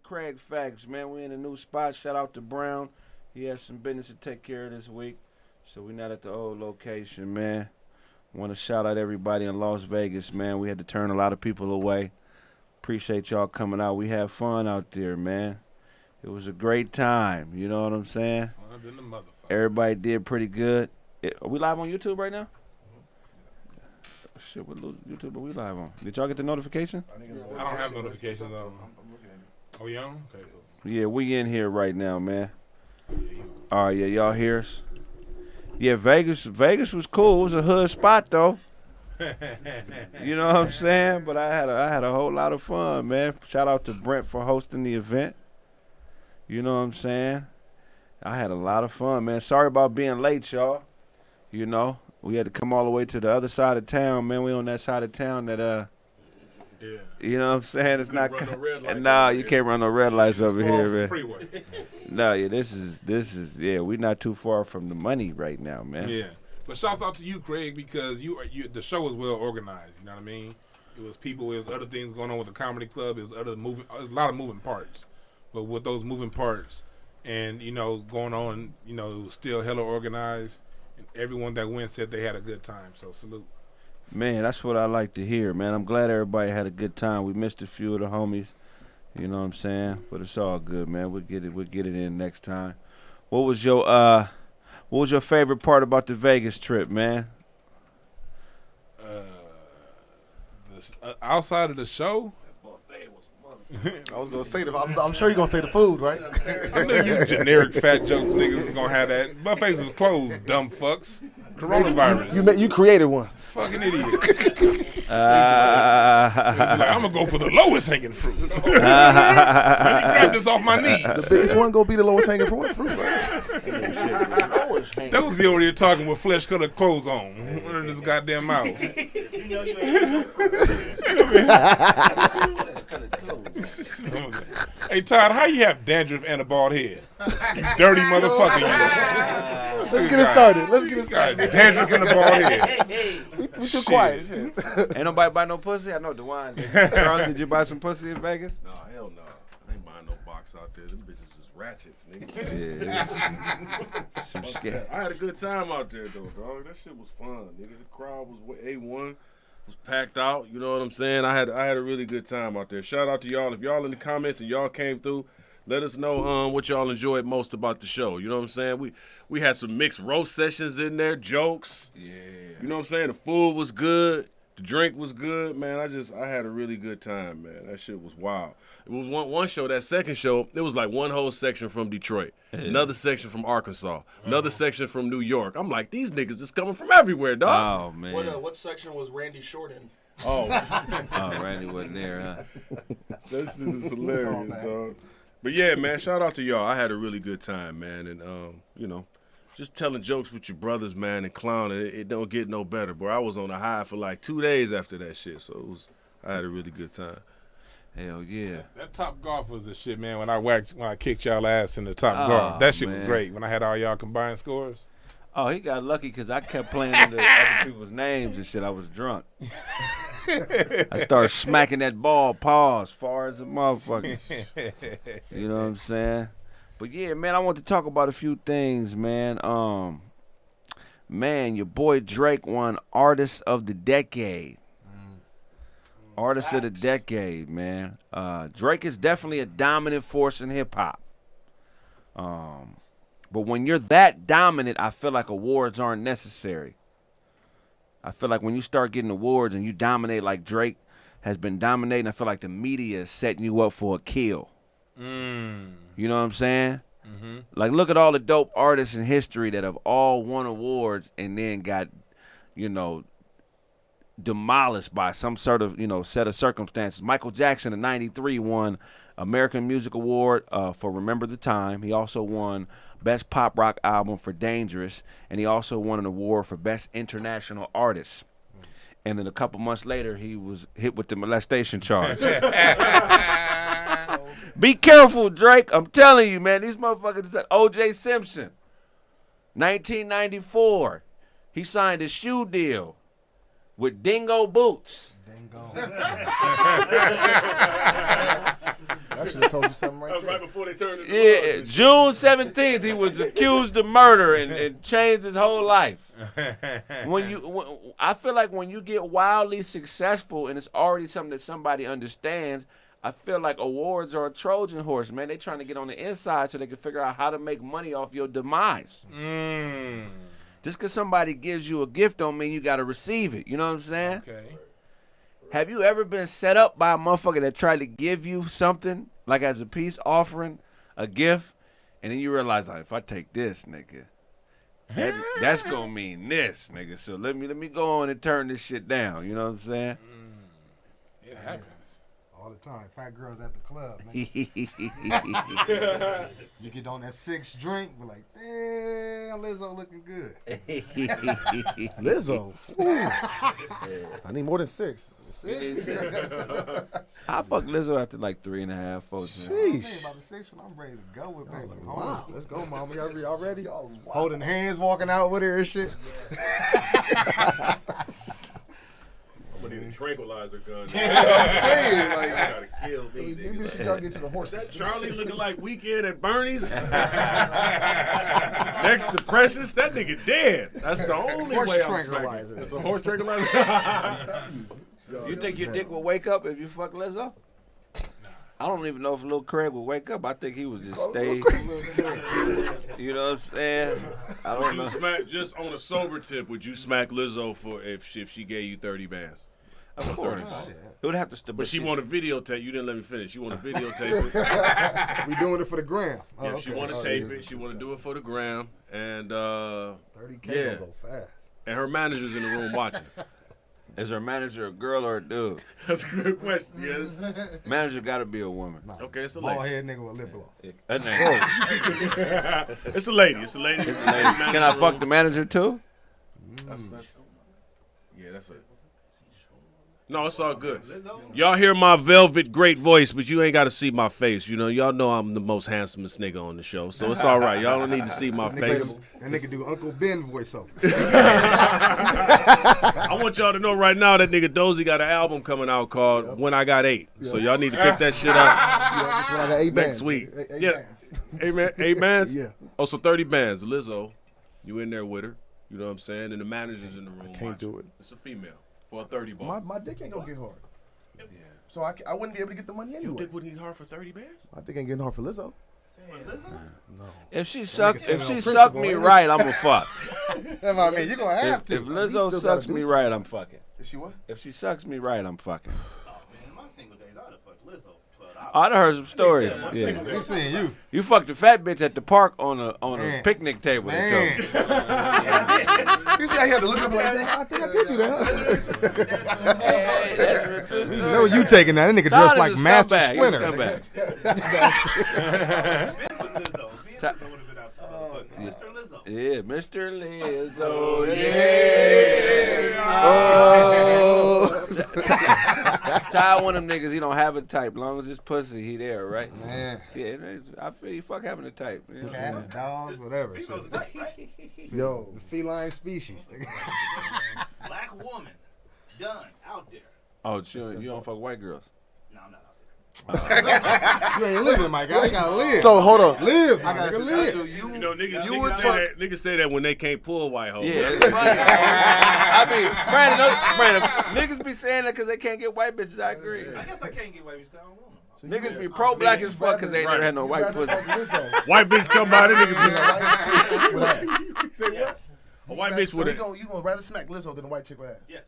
Kraig Facts, man. We in a new spot. Shout out to Brown. He has some business to take care of this week. So we not at the old location, man. Want to shout out everybody in Las Vegas, man. We had to turn a lot of people away. Appreciate y'all coming out. We had fun out there, man. It was a great time. You know what I'm saying? Fun than the motherfucker. Everybody did pretty good. Are we live on YouTube right now? Shit, what YouTube are we live on? Did y'all get the notification? I don't have notifications on. I'm looking at it. Oh, you on? Okay. Yeah, we in here right now, man. All right, yeah, y'all hear us? Yeah, Vegas was cool. It was a hood spot, though. You know what I'm saying? But I had a whole lot of fun, man. Shout out to Brent for hosting the event. You know what I'm saying? I had a lot of fun, man. Sorry about being late, y'all. You know, we had to come all the way to the other side of town, man. We on that side of town that Yeah. you know what I'm saying? It's not. Run no red lights Nah, over you here. can't run no red lights over It's far here, from man. Freeway. No, yeah, this is yeah. We not too far from the money right now, man. Yeah. But shouts out to you, Kraig, because you the show was well organized. You know what I mean? It was people. It was other things going on with the comedy club. It was other moving. It was a lot of moving parts. But with those moving parts, and going on, it was still hella organized. And everyone that went said they had a good time. So salute. Man, that's what I like to hear, man. I'm glad everybody had a good time. We missed a few of the homies, you know what I'm saying? But it's all good, man. We'll get it in next time. What was your favorite part about the Vegas trip, man? Outside of the show, I was gonna say I'm sure you're gonna say the food, right? I knew you generic fat jokes niggas was gonna have that. Buffets was closed, dumb fucks. Coronavirus. You created one. Fucking idiot. I'm gonna go for the lowest hanging fruit. Let me grab this off my knees. The biggest one gonna be the lowest hanging fruit, right? Those over there talking with flesh colored clothes on. Running his goddamn mouth. Hey Todd, how you have dandruff and a bald head? You dirty motherfucker, you. Let's get it started. Dandruff and a bald head. We too quiet. Shit. Ain't nobody buy no pussy? I know DeWine did. Charlie, did you buy some pussy in Vegas? No, hell no. I ain't buying no box out there. Them bitches is ratchets, nigga. Yeah. Some scared. I had a good time out there, though, dog. That shit was fun, nigga. The crowd was A1. Was packed out, you know what I'm saying? I had a really good time out there. Shout out to y'all. If y'all in the comments and y'all came through, let us know what y'all enjoyed most about the show. You know what I'm saying? We had some mixed roast sessions in there, jokes. Yeah. You know what I'm saying? The food was good. The drink was good, man. I had a really good time, man. That shit was wild. It was one show. That second show, it was like one whole section from Detroit, another section from Arkansas, another section from New York. I'm like, these niggas is coming from everywhere, dog. Oh, man. What section was Randy Short in? Oh, Randy wasn't there, huh? that shit is hilarious, dog. But yeah, man, shout out to y'all. I had a really good time, man, and just telling jokes with your brothers, man, and clowning, it don't get no better, bro. I was on a high for like 2 days after that shit, so I had a really good time. Hell yeah. That Top Golf was the shit, man. When I kicked y'all ass in the Top Golf, that shit was great. When I had all y'all combined scores. Oh, he got lucky because I kept playing the other people's names and shit. I was drunk. I started smacking that ball, pause, far as a motherfucker. You know what I'm saying? But yeah, man, I want to talk about a few things, man. Man, your boy Drake won Artist of the Decade. Artist of the Decade, man. Drake is definitely a dominant force in hip hop. But when you're that dominant, I feel like awards aren't necessary. I feel like when you start getting awards and you dominate like Drake has been dominating, I feel like the media is setting you up for a kill. You know what I'm saying? Mm-hmm. Like, look at all the dope artists in history that have all won awards and then got, demolished by some sort of, set of circumstances. Michael Jackson in '93 won American Music Award for Remember the Time. He also won Best Pop Rock Album for Dangerous, and he also won an award for Best International Artist. And then a couple months later, he was hit with the molestation charge. Be careful, Drake. I'm telling you, man. These motherfuckers. O.J. Simpson, 1994. He signed a shoe deal with Dingo Boots. I should have told you something That right was there. right before they turned it. Yeah, June 17th, he was accused of murder and changed his whole life. I feel like when you get wildly successful and it's already something that somebody understands, I feel like awards are a Trojan horse, man. They trying to get on the inside so they can figure out how to make money off your demise. Just because somebody gives you a gift don't mean you got to receive it. You know what I'm saying? Okay. Have you ever been set up by a motherfucker that tried to give you something, like as a peace offering, a gift, and then you realize, like, if I take this, nigga, that's gonna mean this, nigga. So let me go on and turn this shit down. You know what I'm saying? It happens. All the time. Fat girls at the club, man. You get on that 6th drink, we're like, damn, Lizzo looking good. Lizzo. Ooh. I need more than 6. I fuck Lizzo after like 3.5, 4. I'm Sheesh. about the 6th one, I'm ready to go with baby. like, Hold wow. on. Let's go, mama. Y'all ready? Y'all wild. Holding hands, walking out with her and shit. I'm gonna need a tranquilizer gun. I'm saying, You like, gotta kill me. maybe Nigga. this shit y'all get to the Is horses. that Charlie looking like Weekend at Bernie's? Next to Precious, that nigga dead. That's the only Horse way I'm tranquilizer. smacking. It's a horse tranquilizer. I'm telling you. You think your dick will wake up if you fuck Lizzo? I don't even know if little Kraig would wake up. I think he would just stay. You know what I'm saying? I don't Would you know. smack, just on a sober tip, would you smack Lizzo for if she gave you 30 bands? Of course. 30. It would have to But she want to videotape. You didn't let me finish. She want to videotape it. We doing it for the gram. Oh, Yeah, okay. she want to Oh, tape yeah. it. She want to do it for the gram. And 30K Yeah. gonna go fast. and her manager's in the room watching. Is her manager a girl or a dude? That's a good question. Yes. Manager got to be a woman. Nah, Okay, it's a bald lady. head nigga with lip gloss. That name. It's a lady. It's a lady. Can I fuck the manager too? Yeah, that's it. No, it's all good. Y'all hear my velvet great voice, but you ain't got to see my face. You know, y'all know I'm the most handsomest nigga on the show, so it's all right. Y'all don't need to see my face. That nigga do Uncle Ben voiceover. I want y'all to know right now that nigga Dozy got an album coming out called When I Got 8. So y'all need to pick that shit up Yeah, that's when I got 8 next bands. week. 8 Yeah. bands. 8 bands? Yeah. Oh, so 30 bands. Lizzo, you in there with her. You know what I'm saying? And the manager's in the room. Can't do it. It's a female for a 30 ball. My dick ain't gonna get hard. So I wouldn't be able to get the money Your anyway. dick wouldn't eat hard for 30 bands? My dick ain't getting hard for Lizzo. If she suck standing on me principle, right, ain't it? I'm a fuck. That's what I mean. You're gonna have If to. Lizzo still gotta sucks do me something. right, I'm fucking. Is she what? If she sucks me right, I'm fucking. Man, in my single days, I'd have fucked Lizzo for $12. I done heard some stories. Yeah. We seen you. You fucked a fat bitch at the park on a Man. picnic table. Man. You see how he had to look up like that? I think I did do that. You know you taking that. That nigga dressed like Master Splinter. Been with Lizzo. Being Ta- Lizzo would have been out there. Mr. Lizzo. Yeah, Mr. Lizzo. Ty one of them niggas, he don't have a type. Long as it's pussy, he there, right? Man. Yeah, I feel you fuck having a type. Yeah. Cats, dogs, whatever. Females shit. are nice, right? Yo, The feline species. Black woman. Done. Out there. Oh, you don't fuck white girls. No, I'm not out there. You ain't living, my guy. You gotta live. so hold on. live. I got nigga, you. live. So You know, niggas, You niggas, would say fuck- that, niggas say that when they can't pull white hoes. Yeah, it's funny. I mean, Brandon, niggas be saying that because they can't get white bitches. I agree. I guess I can't get away because I don't want them. So Niggas be pro-black as fuck because they ain't never had no you white rather pussy. fuck Lizzo White bitch come by, that nigga than a white chick with ass. a white bitch So with you a... gonna rather smack Lizzo than a white chick with ass? Yes.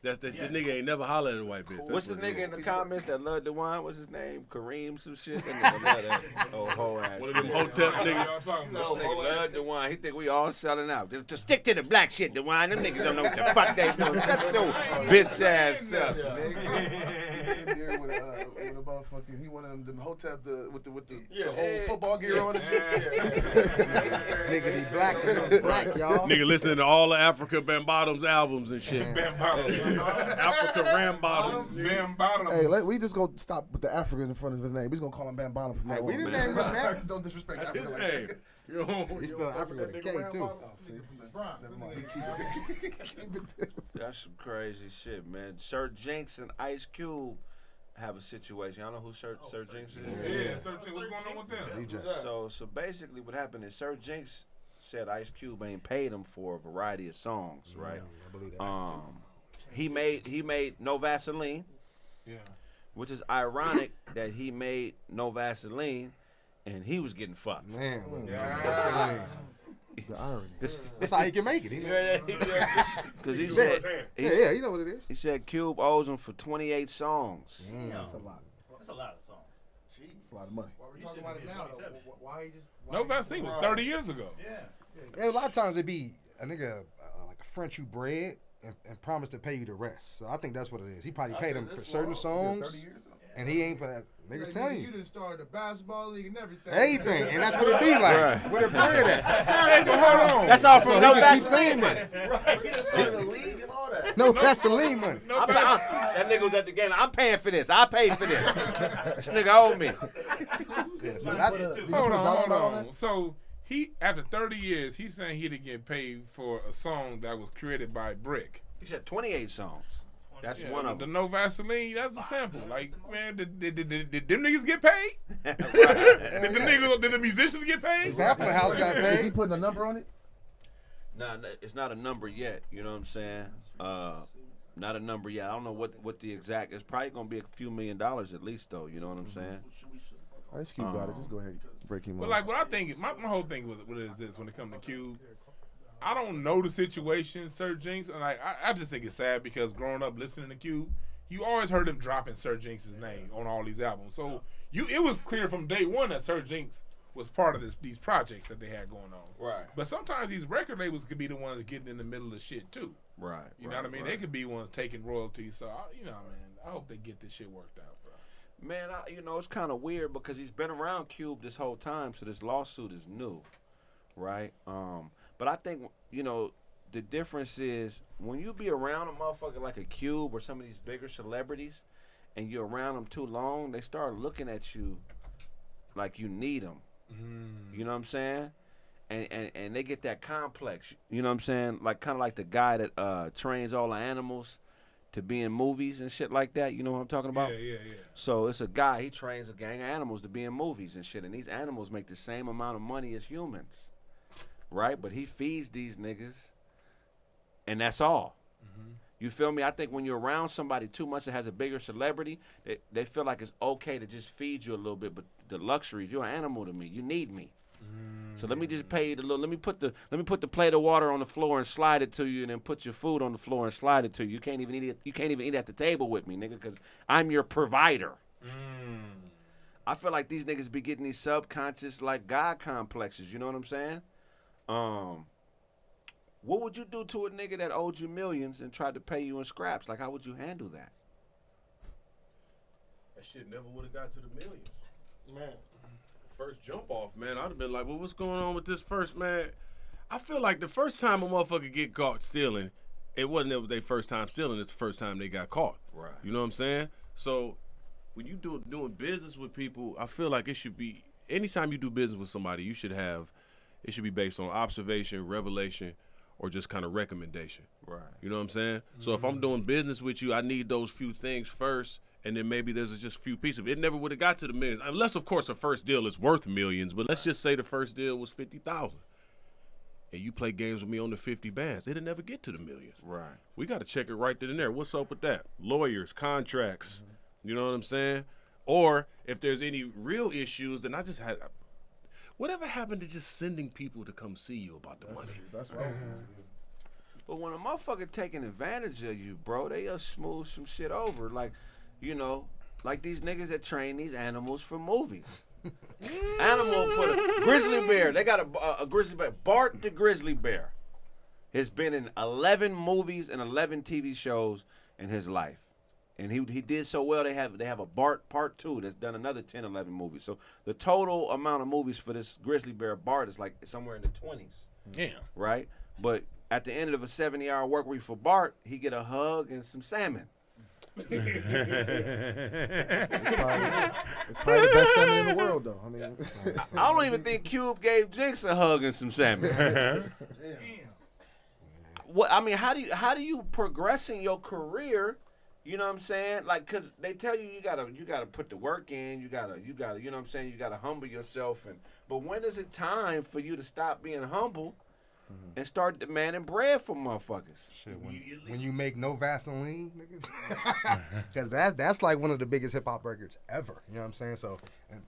That nigga ain't never hollered at a white bitch. What's the That's what nigga in it the comments that loved the wine? What's his name? Kareem, some shit. That nigga love that whole ass. is. One of them shit. hotep niggas. Y'all talking This about? nigga love the wine. He think we all selling out. Just stick to the black shit, the wine. Them niggas don't know what the fuck they doing. Shut your bitch ass up, nigga. He's sitting there with a motherfucking, he one of them hotep with the whole football gear on and shit. Nigga be black and black, y'all. Nigga listening to all the Africa Bambaatom's albums and shit. Bam bottoms. Africa Ram Bottoms. Bam bottoms. Hey, we just gonna stop with the African in front of his name. We just gonna call him Bam Bottom from now on. we didn't man. name him that. Don't disrespect His Africa like name. that. You know, He spelled Africa with a K, too. Oh, see, never mind. Keep it. That's some crazy shit, man. Sir Jinx and Ice Cube have a situation. I don't know who Sir Jinx is. Yeah, Sir Jinx, what's going on with them? DJ. So basically, what happened is Sir Jinx said Ice Cube ain't paid him for a variety of songs, right? I believe that. He made No Vaseline, Yeah. which is ironic that he made No Vaseline, and he was getting fucked. Man, The irony. that's how he can make it. Because he said, Yeah, you know what it is. he said Cube owes him for 28 songs. That's a lot. That's a lot of songs. It's a lot of money. Why we talking about it now? Why he just? No Vaseline was 30 years ago. Yeah. Yeah, a lot of times it be a nigga like a French you bread and promise to pay you the rest. So I think that's what it is. He probably paid him for certain songs, 30 years? and he ain't for that. Nigga tell You you done started the basketball league and everything. anything, and that's what it be like. Right. Where the bread at? Hey, but hold on. That's all from So No he can keep Vaseline. saying that. Started a league and all that. No Vaseline money. No Vaseline. That nigga was at the game. I'm paying for this. I paid for this. This nigga owed me. Yeah, so Did that- you put a Hold dollar on, amount on hold that? on. So he, after 30 years, he's saying he didn't get paid for a song that was created by Brick. He said 28 songs. That's Yeah, one of the them. No Vaseline, that's a sample. Like, man, did them niggas get paid? Right. Did the musicians get paid? Sampling house got Is he paid. putting a number on it? Nah, it's not a number yet. You know what I'm saying? Not a number yet. I don't know what the exact. It's probably gonna be a few $1 million at least, though. You know what I'm saying? Ice Cube got it. Just go ahead, break him But off. like, what I think, my whole thing with it is this: when it comes to Cube, I don't know the situation, Sir Jinx, and like, I just think it's sad because growing up listening to Cube, you always heard him dropping Sir Jinx's name on all these albums. So it was clear from day one that Sir Jinx was part of these projects that they had going on. Right. But sometimes these record labels could be the ones getting in the middle of shit too. Right. You know what I mean? They could be ones taking royalties. So you know, man, I hope they get this shit worked out, bro. Man, it's kind of weird because he's been around Cube this whole time, so this lawsuit is new, right? But I think, the difference is when you be around a motherfucker like a Cube or some of these bigger celebrities and you're around them too long, they start looking at you like you need them. You know what I'm saying? And they get that complex. You know what I'm saying? Like kind of like the guy that trains all the animals to be in movies and shit like that. You know what I'm talking about? Yeah. So it's a guy, he trains a gang of animals to be in movies and shit. And these animals make the same amount of money as humans. Right? But he feeds these niggas, and that's all. You feel me? I think when you're around somebody too much that has a bigger celebrity, they feel like it's okay to just feed you a little bit. But the luxury, you're an animal to me. You need me. So let me just pay you the little. Let me put the plate of water on the floor and slide it to you, and then put your food on the floor and slide it to you. You can't even eat it. You can't even eat at the table with me, nigga, because I'm your provider. I feel like these niggas be getting these subconscious like God complexes. You know what I'm saying? What would you do to a nigga that owed you millions and tried to pay you in scraps? Like, how would you handle that? That shit never would have got to the millions. Man. First jump off, man, I'd have been like, well, what's going on with this first, man? I feel like the first time a motherfucker get caught stealing, it wasn't their first time stealing, it's the first time they got caught. Right. You know what I'm saying? So when you doing business with people, I feel like it should be, anytime you do business with somebody, it should be based on observation, revelation, or just kind of recommendation. Right. You know what I'm saying? So if I'm doing business with you, I need those few things first, and then maybe there's just a few pieces. It never would have got to the millions, unless of course the first deal is worth millions. But let's just say the first deal was 50,000, and you play games with me on the 50 bands. It'll never get to the millions. Right. We got to check it right then and there. What's up with that? Lawyers, contracts. You know what I'm saying? Or if there's any real issues, then I just had. Whatever happened to just sending people to come see you about the money? That's what I was going to do. But when a motherfucker taking advantage of you, bro, they just smooth some shit over. Like, like these niggas that train these animals for movies. Animal put a grizzly bear. They got a grizzly bear. Bart the grizzly bear has been in 11 movies and 11 TV shows in his life. And he did so well, they have a Bart Part 2 that's done another 10, 11 movies. So the total amount of movies for this grizzly bear Bart is like somewhere in the 20s. Yeah. Right? But at the end of a 70-hour work week for Bart, he get a hug and some salmon. It's probably the best salmon in the world, though. I mean, I don't even think Cube gave Jinx a hug and some salmon. How do you progress in your career You know what I'm saying? Like, cause they tell you gotta put the work in. You gotta, you know what I'm saying? You gotta humble yourself. But when is it time for you to stop being humble and start demanding bread from motherfuckers? Shit, when you make no Vaseline, niggas, because that's like one of the biggest hip hop records ever. You know what I'm saying? So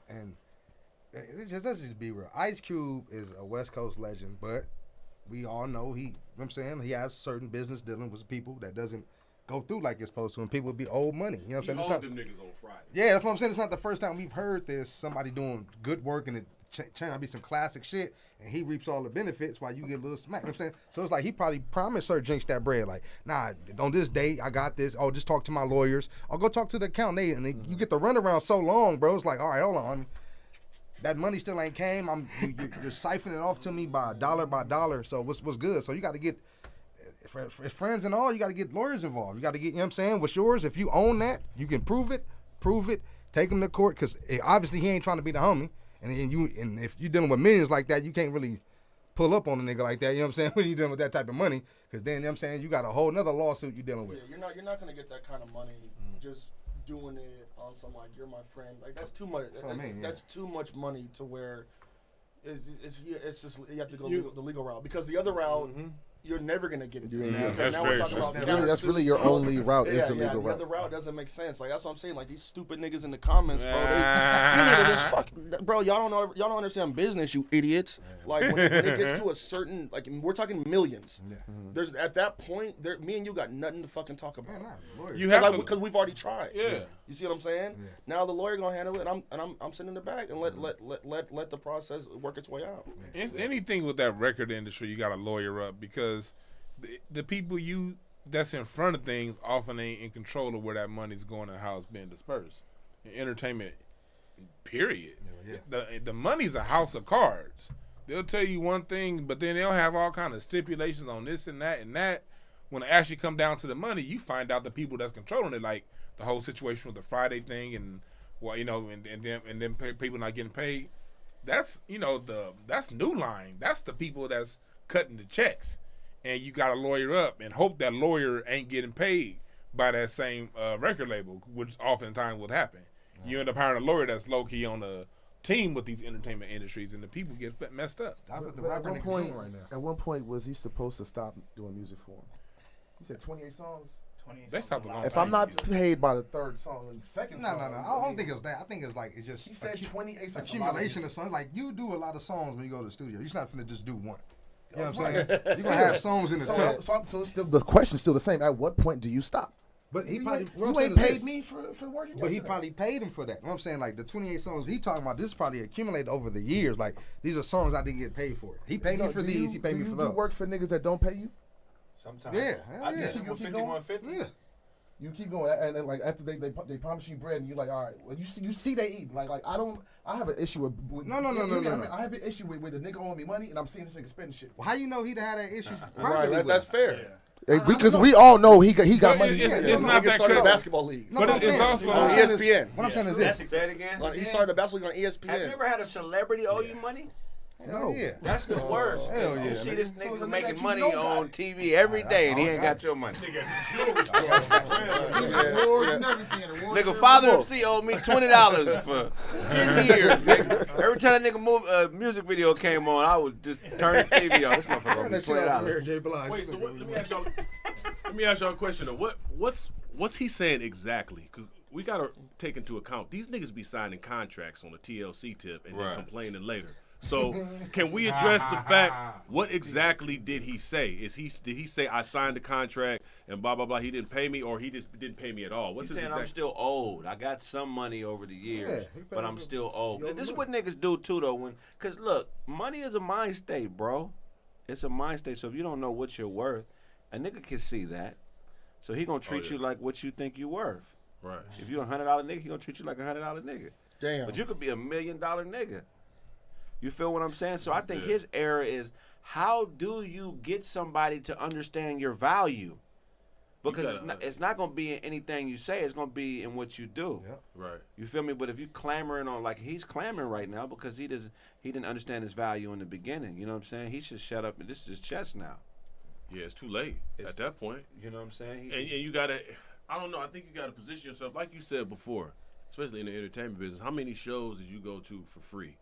and let's just be real. Ice Cube is a West Coast legend, but we all know you know what I'm saying, he has certain business dealing with people that doesn't go through like it's supposed to, and people be owed money. You know what I'm saying? Them niggas on Friday. Yeah, that's what I'm saying. It's not the first time we've heard this. Somebody doing good work and it turn out to be some classic shit, and he reaps all the benefits while you get a little smack. You know what I'm saying? So it's like he probably promised Sir Jinx that bread. Like, nah, on this date, I got this. Oh, just talk to my lawyers. I'll go talk to the accountant. And you get the runaround so long, bro. It's like, all right, hold on. That money still ain't came. You're siphoning it off to me by dollar. So what's good? So you got to get, for friends and all, you got to get lawyers involved. You got to get, you know what I'm saying? What's yours? If you own that, you can prove it. Take him to court, because obviously he ain't trying to be the homie. And if you're dealing with millions like that, you can't really pull up on a nigga like that. You know what I'm saying? When you're dealing with that type of money, because then, you know what I'm saying, you got a whole nother lawsuit you're dealing with. Yeah, you're not gonna get that kind of money just doing it on some like you're my friend. Like that's too much. That's too much money to where it's just you have to go the legal route, because the other route. You're never gonna get it. That's really your only route is the legal route. The other route doesn't make sense. Like that's what I'm saying. Like these stupid niggas in the comments, bro. You need to just bro. Y'all don't understand business, you idiots. Like when it gets to a certain, like we're talking millions. There's at that point, me and you got nothing to fucking talk about. You have because we've already tried. Yeah. You see what I'm saying? Yeah. Now the lawyer gonna handle it, and I'm sitting in the back and let the process work its way out. Anything with that record industry, you got to lawyer up, because the people that's in front of things often ain't in control of where that money's going and how it's being dispersed. Entertainment, period. The money's a house of cards. They'll tell you one thing, but then they'll have all kind of stipulations on this and that and that. When it actually come down to the money, you find out the people that's controlling it, like the whole situation with the Friday thing, and well, you know, and then people not getting paid. That's that's New Line. That's the people that's cutting the checks. And you got to lawyer up and hope that lawyer ain't getting paid by that same record label, which oftentimes would happen. You end up hiring a lawyer that's low-key on the team with these entertainment industries, and the people get messed up. But at one point, was he supposed to stop doing music for him? He said 28 songs. They stopped a long If time I'm not paid by the third song, the second song. No. I don't think it was that. I think it's like it's just. He said 28 songs. Accumulation of songs. Like you do a lot of songs when you go to the studio. You're not finna just do one. You know what I'm saying? You're gonna have songs in the tape. So it's still, the question's still the same. At what point do you stop? But he you ain't paid me for working. But he probably paid him for that. You know what I'm saying? Like the 28 songs he talking about, this probably accumulated over the years. Like these are songs I didn't get paid for. He paid me for these. He paid me for those. Do you work for niggas that don't pay you? Sometimes. Yeah. You keep going. Yeah. You keep going, and then like after they promise you bread, and you like, all right, well you see they eat. Like I have an issue with No. I have an issue with the nigga owing me money, and I'm seeing this nigga spending shit. Well, how you know he'd have that issue? Right, that's fair. Because we all know he got money. It's not that started a crazy. basketball league. But it's also on ESPN. What I'm saying is this. Say it again. He started a basketball league on ESPN. Have you ever had a celebrity owe you money? No. Yeah. That's the worst. Hell yeah. You see this So nigga the nigga making that you money know got on it. TV every day, and he ain't got your money. Awards and everything. Nigga, Father MC owed me $20 for 10 years. Nigga. Every time that nigga music video came on, I would just turn the TV on. This motherfucker owed me $20. Wait, so let me ask y'all a question. What's he saying exactly? 'Cause we gotta take into account these niggas be signing contracts on a TLC tip and then complaining later. So can we address the fact, what exactly did he say? Did he say I signed the contract and blah blah blah, he didn't pay me, or he just didn't pay me at all? He's saying I'm still owed. I got some money over the years, but I'm still owed. This is what niggas do too though, cause look, money is a mind state, bro. It's a mind state. So if you don't know what you're worth, a nigga can see that. So he gonna treat you like what you think you worth. Right. If you $100 nigga, he gonna treat you like $100 nigga. Damn. But you could be $1 million nigga. You feel what I'm saying? So I think his error is, how do you get somebody to understand your value? Because it's not going to be in anything you say. It's going to be in what you do. Yep. Right. You feel me? But if you clamoring on, like he's clamoring right now because he didn't understand his value in the beginning. You know what I'm saying? He should shut up. This is his chest now. Yeah, it's too late at that point. You know what I'm saying? And you gotta. I don't know. I think you got to position yourself, like you said before, especially in the entertainment business. How many shows did you go to for free?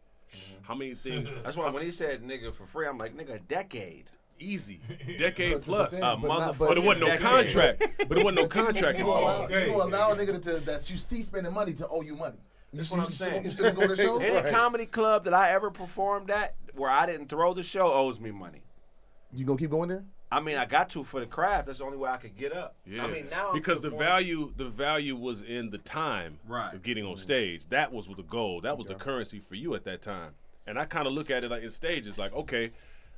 How many things? That's why when he said nigga for free, I'm like, nigga, a decade. Easy, decade plus. But it wasn't no contract. But it wasn't no contract You allow involved. a nigga that you see spending money to owe you money. That's what I'm saying. You still go to shows? Any comedy club that I ever performed at where I didn't throw the show owes me money. You gonna keep going there? I mean, I got to for the craft. That's the only way I could get up. Yeah. I mean, now I'm because the performing- value was in the time Right. of getting on stage. That was the goal. That was the currency for you at that time. And I kind of look at it like in stages, like, okay,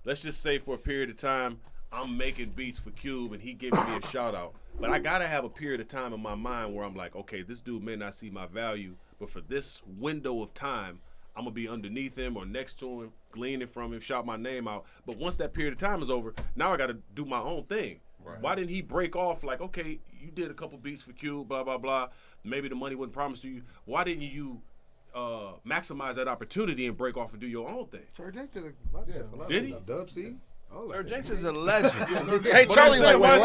let's just say for a period of time, I'm making beats for Cube and he giving me a shout out. But I gotta have a period of time in my mind where I'm like, okay, this dude may not see my value, but for this window of time, I'm gonna be underneath him or next to him, gleaning from him, shout my name out. But once that period of time is over, now I gotta do my own thing. Right. Why didn't he break off like, okay, you did a couple beats for Cube, blah, blah, blah. Maybe the money wasn't promised to you. Why didn't you maximize that opportunity and break off and do your own thing? Sir Jenks did a lot of stuff. Did he? Dub C. Sir Jenks is a legend. Hey, Charlie, like, why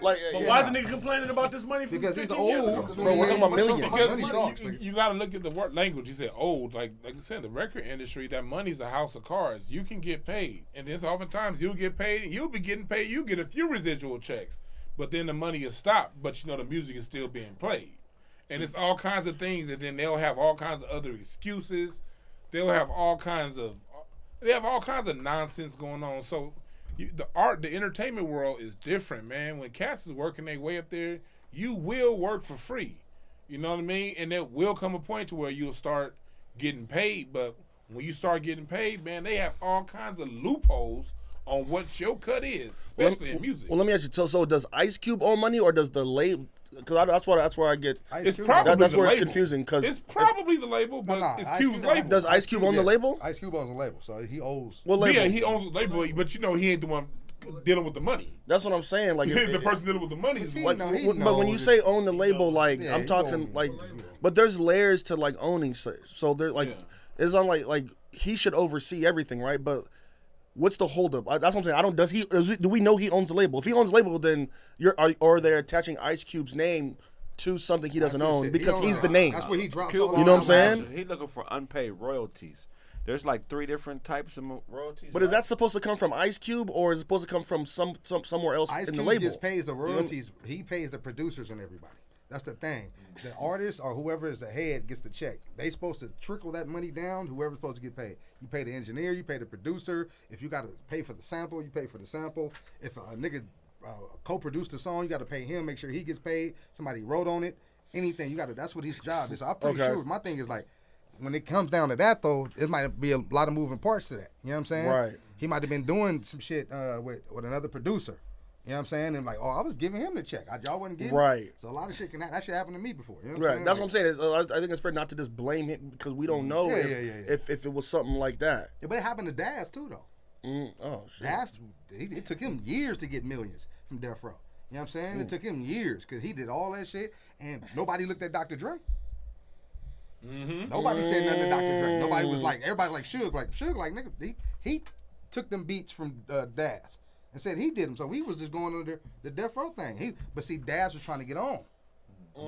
like, But why is the nigga complaining about this money from Because he's 15 years old. ago? Bro, we're talking about millions. Because you got to look at the word language. You said old, like I said, the record industry. That money's a house of cards. You can get paid, and then oftentimes you'll get paid, and you'll be getting paid. You get a few residual checks, but then the money is stopped. But you know the music is still being played, and it's all kinds of things. And then they'll have all kinds of other excuses. They'll have all kinds of nonsense going on. So. The entertainment world is different, man. When cats is working their way up there, you will work for free. You know what I mean? And there will come a point to where you'll start getting paid. But when you start getting paid, man, they have all kinds of loopholes on what your cut is, especially in music. Well, let me ask you. So does Ice Cube own money, or does the label? Because that's where I get. It's probably that's the where label. it's confusing. Because it's probably the label, but it's Cube's label. Does Ice Cube own the label? Ice Cube owns the label, so he owes. What label? Yeah, he owns the label, but you know he ain't the one dealing with the money. That's what I'm saying. Like The person dealing with the money is the like, one. but when you say own the label, like Yeah, I'm he talking owns like, the label. but there's layers to like owning. So there like, it's on like he should oversee everything, right? But what's the holdup? That's what I'm saying. I don't. Do we know he owns the label? If he owns the label, then or they're attaching Ice Cube's name to something he doesn't own because he's the name. That's where he drops. Cube all You know what I'm the saying? He's looking for unpaid royalties. There's like 3 different types of royalties. But is that supposed to come from Ice Cube or is it supposed to come from somewhere else Ice in Cube the label? just pays the royalties. He pays the producers and everybody. That's the thing. The artist or whoever is the head gets the check. They supposed to trickle that money down to whoever's supposed to get paid. You pay the engineer, you pay the producer. If you got to pay for the sample, you pay for the sample. If a nigga co-produced the song, you got to pay him, make sure he gets paid. Somebody wrote on it. Anything, you got to, that's what his job is. So I'm pretty sure, my thing is like, when it comes down to that though, it might be a lot of moving parts to that. You know what I'm saying? Right. He might have been doing some shit with another producer. You know what I'm saying? And like, oh, I was giving him the check. Y'all wasn't getting Right. it. So a lot of shit that shit happened to me before. You know what Right. I'm That's saying? what I'm saying. I think it's fair not to just blame him because we don't know if it was something like that. Yeah, but it happened to Daz too though. Oh shit. Daz, it took him years to get millions from Death Row. You know what I'm saying? It took him years because he did all that shit and nobody looked at Dr. Dre. Nobody said nothing to Dr. Dre. Nobody was like, everybody like Suge, nigga, he took them beats from Daz and said he did them. So he was just going under the Death Row thing. But see, Daz was trying to get on.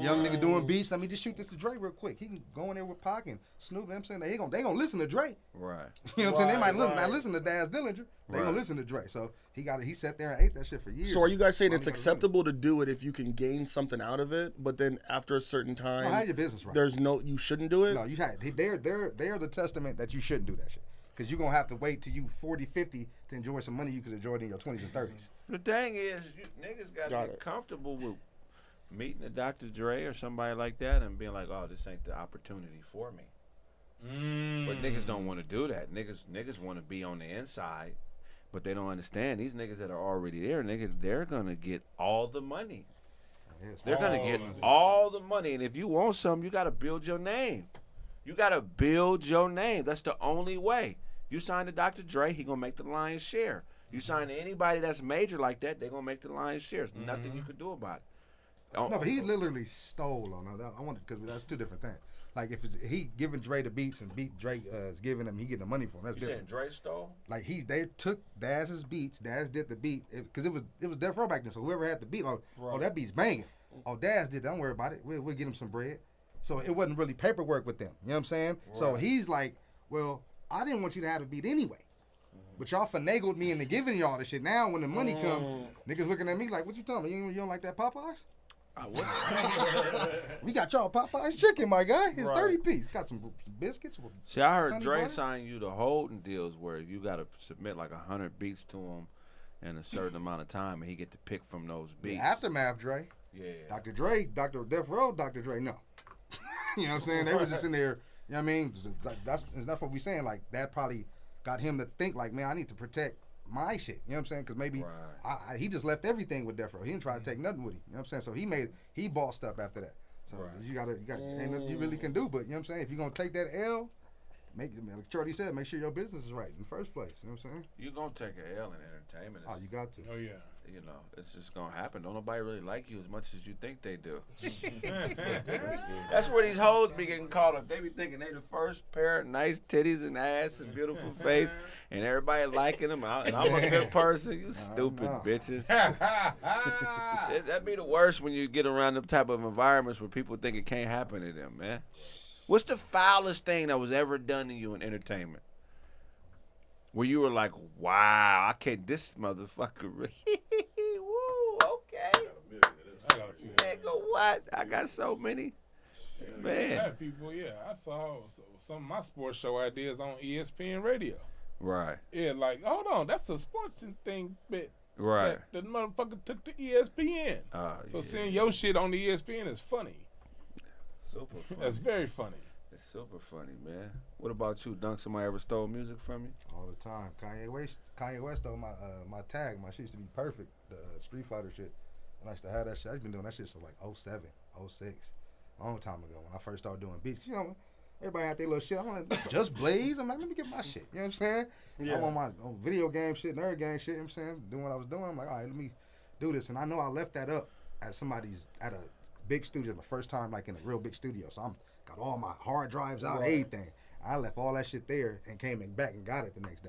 Young nigga doing beats. Let me just shoot this to Dre real quick. He can go in there with Pac and Snoop. You know what I'm saying? They gonna listen to Dre. Right. You know what I'm saying? They might not listen to Daz Dillinger. They gonna listen to Dre. So he sat there and ate that shit for years. So are you guys saying it's Finally got acceptable to do it if you can gain something out of it, but then after a certain time, No, have your business right. you shouldn't do it? No, you had. They're the testament that you shouldn't do that shit. Because you're going to have to wait till you 40, 50 to enjoy some money you could enjoy in your 20s and 30s. The thing is, niggas got to get comfortable with meeting a Dr. Dre or somebody like that and being like, oh, this ain't the opportunity for me. But niggas don't want to do that. Niggas want to be on the inside, but they don't understand. These niggas that are already there, they're going to get all the money. They're going to get all the money. And if you want something, you got to build your name. You got to build your name. That's the only way. You sign to Dr. Dre, he going to make the lion's share. You sign to anybody that's major like that, they're going to make the lion's share. There's nothing you can do about it. No, but he literally stole on that. I want because that's two different things. Like if he giving Dre the beats and Dre is giving him, he getting the money for him. That's different. You saying Dre stole? Like they took Daz's beats. Daz did the beat because it was Death Row back then. So whoever had the beat, that beat's banging. Oh, Daz did. Don't worry about it. We'll get him some bread. So it wasn't really paperwork with them. You know what I'm saying? Right. So he's like, well, I didn't want you to have a beat anyway. But y'all finagled me into giving y'all the shit. Now when the money come, niggas looking at me like, what you telling me? You don't like that Popeyes? We got y'all Popeyes chicken, my guy. It's 30-piece. Got some biscuits. See, I heard Dre sign you to holding deals where you got to submit like 100 beats to him in a certain amount of time, and he get to pick from those beats. The aftermath, Dre. Yeah. Dr. Dre, Dr. Death Row, Dr. Dre, no. You know what I'm saying? They was just in there, you know what I mean? That's what we saying. Like, that probably got him to think, like, man, I need to protect my shit. You know what I'm saying? Because maybe he just left everything with Death Row. He didn't try to take nothing with him. You know what I'm saying? So he bossed up after that. So you got ain't nothing you really can do. But you know what I'm saying? If you're going to take that L, like Shorty said, make sure your business is right in the first place. You know what I'm saying? You're going to take an L in entertainment. Oh, you got to. Oh, yeah. You know, it's just going to happen. Don't nobody really like you as much as you think they do. That's where these hoes be getting caught up. They be thinking they the first pair of nice titties and ass and beautiful face, and everybody liking them out. And I'm a good person. You stupid bitches. That'd be the worst when you get around them type of environments where people think it can't happen to them, man. What's the foulest thing that was ever done to you in entertainment? Where you were like, wow, I can't, this motherfucker. Woo, okay. Nigga, what? I got so many. Man. I had people, I saw some of my sports show ideas on ESPN radio. Right. Yeah, like, hold on, that's a sports thing bit. Right. That the motherfucker took to ESPN. So seeing your shit on the ESPN is funny. Super funny. That's very funny. It's super funny, man. What about you, Dunk? Somebody ever stole music from you? All the time. Kanye West stole my tag. My shit used to be perfect. The Street Fighter shit. I used to have that shit. I've been doing that shit since like 07, 06. A long time ago when I first started doing beats. You know, everybody had their little shit. I want to just Blaze. I'm like, let me get my shit. You know what I'm saying? Yeah. I'm on my video game shit, nerd game shit. You know what I'm saying? Doing what I was doing. I'm like, all right, let me do this. And I know I left that up at a big studio the first time, like in a real big studio. So I'm got all my hard drives out, everything. I left all that shit there and came back and got it the next day.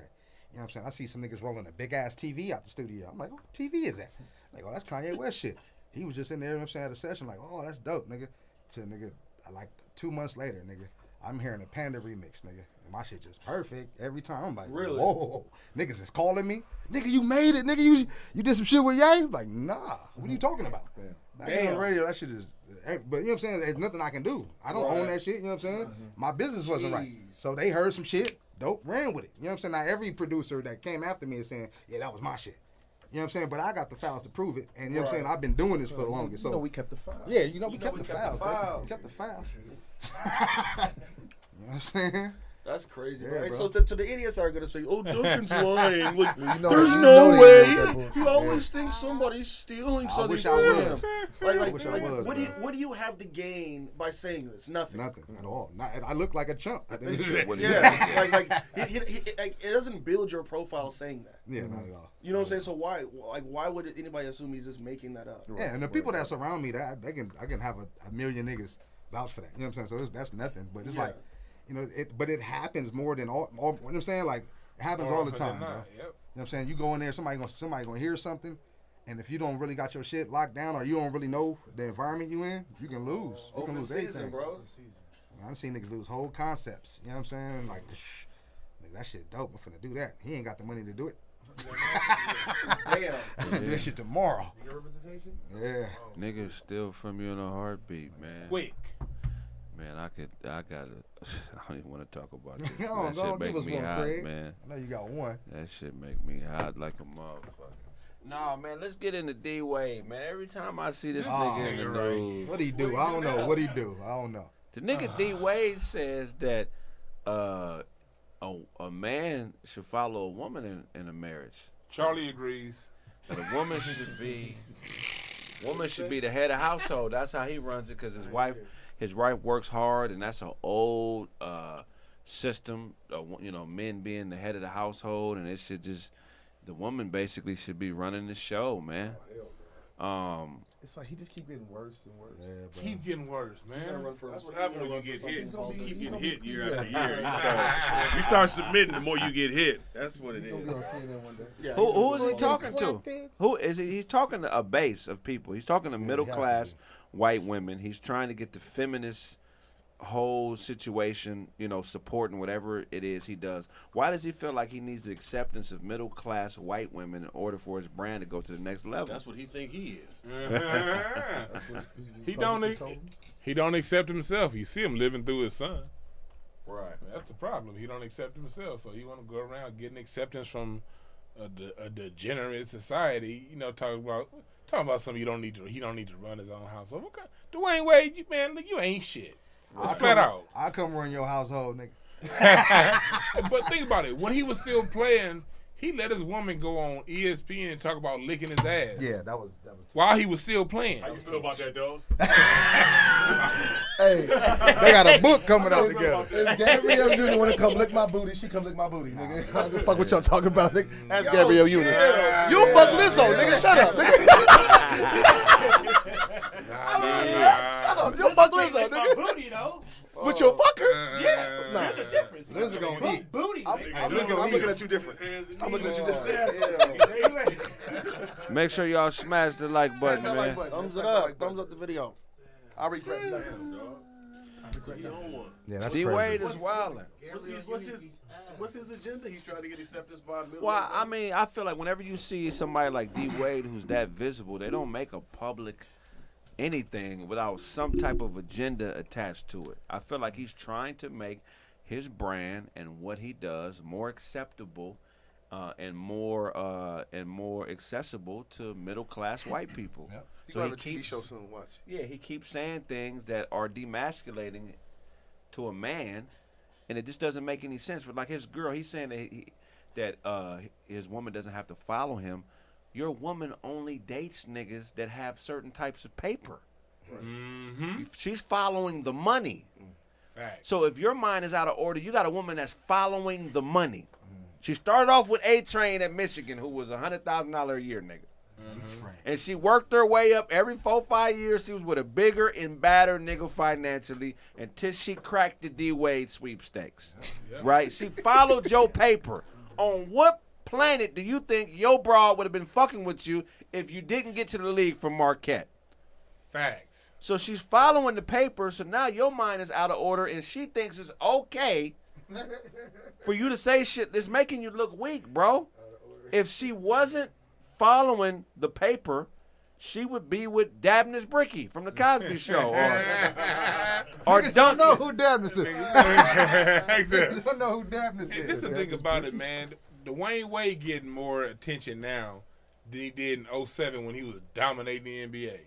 You know what I'm saying? I see some niggas rolling a big ass TV out the studio. I'm like, what TV is that? Like, oh, that's Kanye West shit. He was just in there, you know what I'm saying, at a session, like, oh, that's dope, nigga. To nigga, like 2 months later, nigga, I'm hearing a Panda remix, nigga. And my shit just perfect every time. I'm like, really? Whoa, niggas is calling me. Nigga, you made it, nigga. You did some shit with Ye? I'm like, nah. What are you talking about? Back on the radio, that shit is. But you know what I'm saying? There's nothing I can do. I don't own that shit. You know what I'm saying? My business wasn't right. So they heard some shit, dope, ran with it. You know what I'm saying? Now every producer that came after me is saying, yeah, that was my shit. You know what I'm saying? But I got the files to prove it. And you know what I'm saying? I've been doing this for the longest. So we kept the files. Yeah, we kept the files. We kept the files. You know what I'm saying? That's crazy, Yeah, right? bro. So to the idiots are gonna say, "Oh, Duncan's lying." Like, there's no way. You always think somebody's stealing I something wish from I him. was. Like, wish I was, what do you have to gain by saying this? Nothing. Nothing at all. I look like a chump. At the end of the day. Yeah, like it doesn't build your profile saying that. Yeah, not at all. You know what I'm saying? So why would anybody assume he's just making that up? Yeah, and the people that surround me, I can have a million niggas vouch for that. You know what I'm saying? So that's nothing. But it's like, you know, it happens more than all. You know what I'm saying? Like, it happens all the time, bro. Yep. You know what I'm saying? You go in there, somebody gonna hear something, and if you don't really got your shit locked down or you don't really know the environment you in, you can lose. You can Open lose season, everything, bro. I've seen niggas lose whole concepts. You know what I'm saying? Like, nigga, that shit dope. I'm finna do that. He ain't got the money to do it. Damn. I'm gonna do that shit tomorrow. Your representation? Yeah. Niggas steal from you in a heartbeat, man. Quick. Man, I gotta, I don't even want to talk about this. No, That don't shit make give us me one, hot, Craig. man. I know you got one. That shit make me hot like a motherfucker. Nah, man, let's get into D-Wade, man. Every time I see this nigga in the news. What'd he do? I don't know. What'd he do? I don't know. The nigga D-Wade says that a man should follow a woman in a marriage. Charlie agrees. That a woman should be the head of household. That's how he runs it, because his wife works hard, and that's an old system. You know, men being the head of the household, and it should just, the woman basically should be running the show, man. It's like he just keep getting worse and worse. Yeah, Keep getting worse, man. That's what happens when you get hit. He's gonna be- You keep he's getting gonna hit be- year yeah. after year. You start submitting, the more you get hit. That's what it He's gonna be on is. CNN one day. Yeah, Who is he talking to? Who is he? He's talking to a base of people. He's talking to middle class white women. He's trying to get the feminist whole situation, supporting whatever it is he does. Why does he feel like he needs the acceptance of middle-class white women in order for his brand to go to the next level? That's what he think he is. That's what his He publicist told him. He don't accept himself. You see him living through his son. Right. That's the problem. He don't accept himself, so he want to go around getting acceptance from a degenerate society. Talking about something he don't need to run his own household. Okay. Dwayne Wade, you ain't shit. It's flat out. I come run your household, nigga. But think about it. When he was still playing, he let his woman go on ESPN and talk about licking his ass. Yeah, that was. While he was still playing. How you feel about that, Dose? Hey, They got a book coming out together. if Gabrielle Union want to come lick my booty, she come lick my booty, nigga. I don't give a fuck what y'all talking about, nigga. That's Gabrielle Union. You fuck Lizzo, nigga. Shut up, nigga. Shut up. You fuck Lizzo, nigga. Booty though. But you'll fuck her? Yeah, Nah. there's a difference. Lizzo gonna eat. Booty. I'm looking at you different. I'm looking at you different. Make sure y'all smash the like button, Smash that man. like button. Thumbs it Smash that up. like button. Thumbs up the video. I regret nothing. I regret nothing. Yeah, that's D crazy. Wade is wilding. What's his agenda? He's trying to get acceptance by middle. Well, I mean, I feel like whenever you see somebody like D Wade who's that visible, they don't make a public anything without some type of agenda attached to it. I feel like he's trying to make his brand and what he does more acceptable and more accessible to middle class white people. Yep. So Have a TV show soon. Watch. Yeah, he keeps saying things that are demasculating to a man, and it just doesn't make any sense. But like his girl, he's saying that his woman doesn't have to follow him. Your woman only dates niggas that have certain types of paper. Mm-hmm. She's following the money. Facts. So if your mind is out of order, you got a woman that's following the money. She started off with A-Train at Michigan, who was $100,000 a year nigga. Mm-hmm. And she worked her way up every 4-5 years. She was with a bigger and badder nigga financially until she cracked the D-Wade sweepstakes. Yep. Right? She followed your paper. On what planet do you think your broad would have been fucking with you if you didn't get to the league from Marquette? Facts. So she's following the paper, so now your mind is out of order, and she thinks it's okay for you to say shit that's making you look weak, bro. If she wasn't following the paper, she would be with Dabney's Bricky from the Cosby Show, or Niggas don't know Duncan. who Dabney is. Exactly. Niggas don't know who Dabney This is. is the thing about it, man. Dwayne Wade getting more attention now than he did in 07 when he was dominating the NBA.